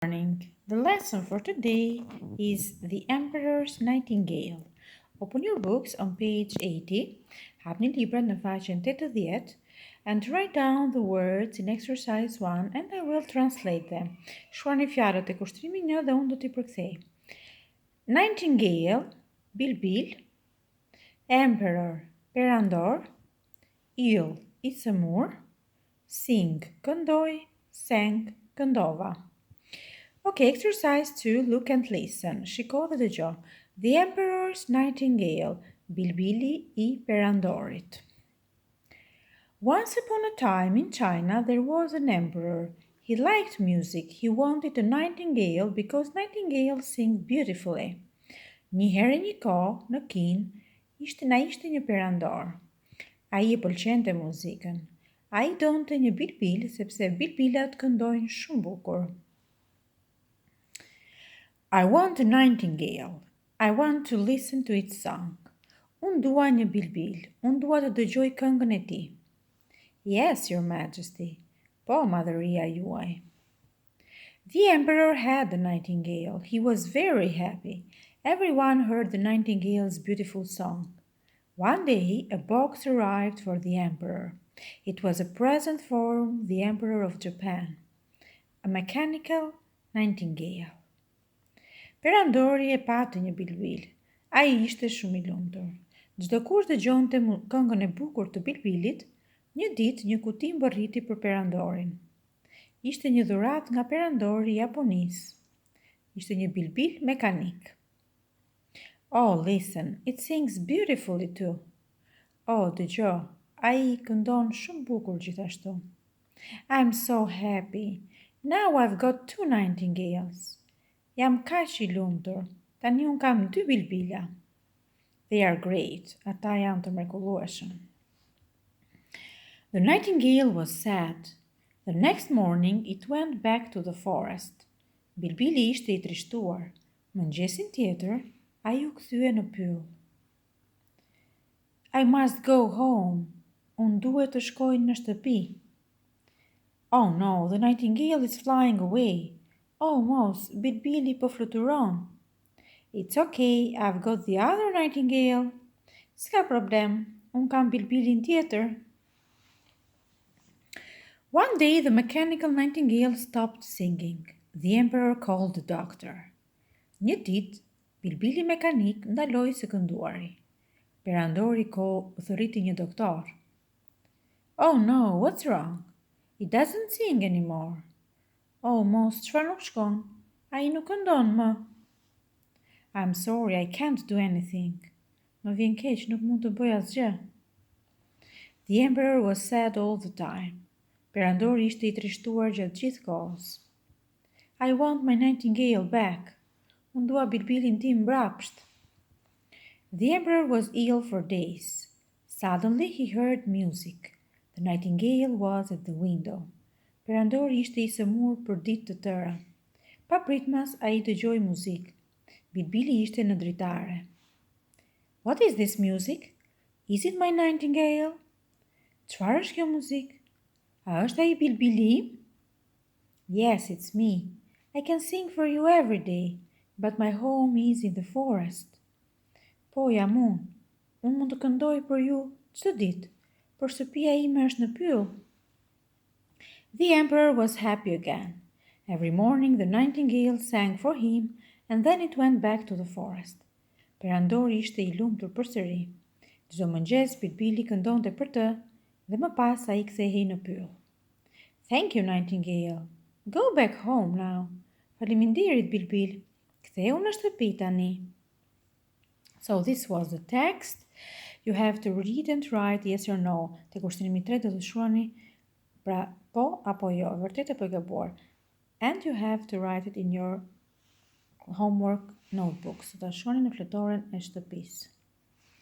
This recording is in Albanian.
Morning. The lesson for today is The Emperor's Nightingale. Open your books on page 80, hapni libra në faqen 80, and write down the words in exercise 1 and I will translate them. Shkruani fjalët e kushtrimi 1 dhe unë do t'i përkthej. Nightingale, bilbil, emperor, perandor, ill, icëmur, sing, këndoj, sang, këndova. Okay, exercise 2, look and listen. Shiko dhe dëgjo. The Emperor's Nightingale, bilbili I perandorit. Once upon a time in China there was an emperor. He liked music. He wanted a nightingale because nightingales sing beautifully. Një herë një kohë në Kinë ishte një perandor. Ai I pëlqente muzikën. Ai donte një bilbil sepse bilbilat këndojnë shumë bukur. I want a nightingale. I want to listen to its song. Unë dua një bilbil. Unë dua të dëgjoj këngën e tij. Yes, Your Majesty. Po, madhëria juaj. The emperor had the nightingale. He was very happy. Everyone heard the nightingale's beautiful song. One day, a box arrived for the emperor. It was a present from the emperor of Japan. A mechanical nightingale. Perandori e pati një bilbil. Ai ishte shumë I lumtur. Çdo kush dëgjonte këngën e bukur të bilbilit, një ditë një kuti mbërriti për perandorin. Ishte një dhuratë nga perandori I Japonisë. Ishte një bilbil mekanik. Oh, listen, it sings beautifully too. Oh, dëgjo, ai këndon shumë bukur gjithashtu. I'm so happy. Now I've got 2 nightingales. Jam kaq I lumtur. Tani un kam 2 bilbila. They are great. Ata janë të mrekullueshëm. The nightingale was sad. The next morning it went back to the forest. Bilbili ishte I trishtuar. Mëngjesin tjetër, ai u kthye në pyll. I must go home. Un duhet të shkoj në shtëpi. Oh no, the nightingale is flying away. Oh, mos, bilbili po fluturon. It's okay, I've got the other nightingale. S'ka problem, un kam bilbilin tjetër. One day the mechanical nightingale stopped singing. The emperor called the doctor. Një ditë, bilbili mekanik ndaloi së kënduari. Perandori thërriti një doktor. Oh no, what's wrong? It doesn't sing anymore. Oh, mos, çfarë nuk shkon? Ai nuk këndon më. I'm sorry, I can't do anything. Më vjen keq, nuk mund të bëj asgjë. The emperor was sad all the time. Perandori ishte I trishtuar gjatë gjithë kohës. I want my nightingale back. Unë dua bilbilin tim mbrapsht. The emperor was ill for days. Suddenly he heard music. The nightingale was at the window. Perandori ishte I sëmur për ditë të tëra. Pa pritmas ai dëgjoi muzikë. Bilbili ishte në dritare. What is this music? Is it my nightingale? Çfarë është kjo muzikë? A është ai bilbili im? Yes, it's me. I can sing for you every day, but my home is in the forest. Po, jam unë. Unë mund të këndoj për ju çdo ditë, por shtëpia ime është në pyll. The emperor was happy again. Every morning the nightingale sang for him and then it went back to the forest. Perandori ishte I lumtur përsëri. Çdo mëngjes bilbili këndonte për të dhe më pas ai kthehej në pyll. Thank you, nightingale. Go back home now. Faleminderit, bilbil. Ktheu në shtëpi tani. So this was the text. You have to read and write yes or no. Te kushtrimi 3 do të shkruani pra po apo jo, vërtet apo gabuar. And you have to write it in your homework notebooks. Do ta shkruani në fletoren e shtëpisë.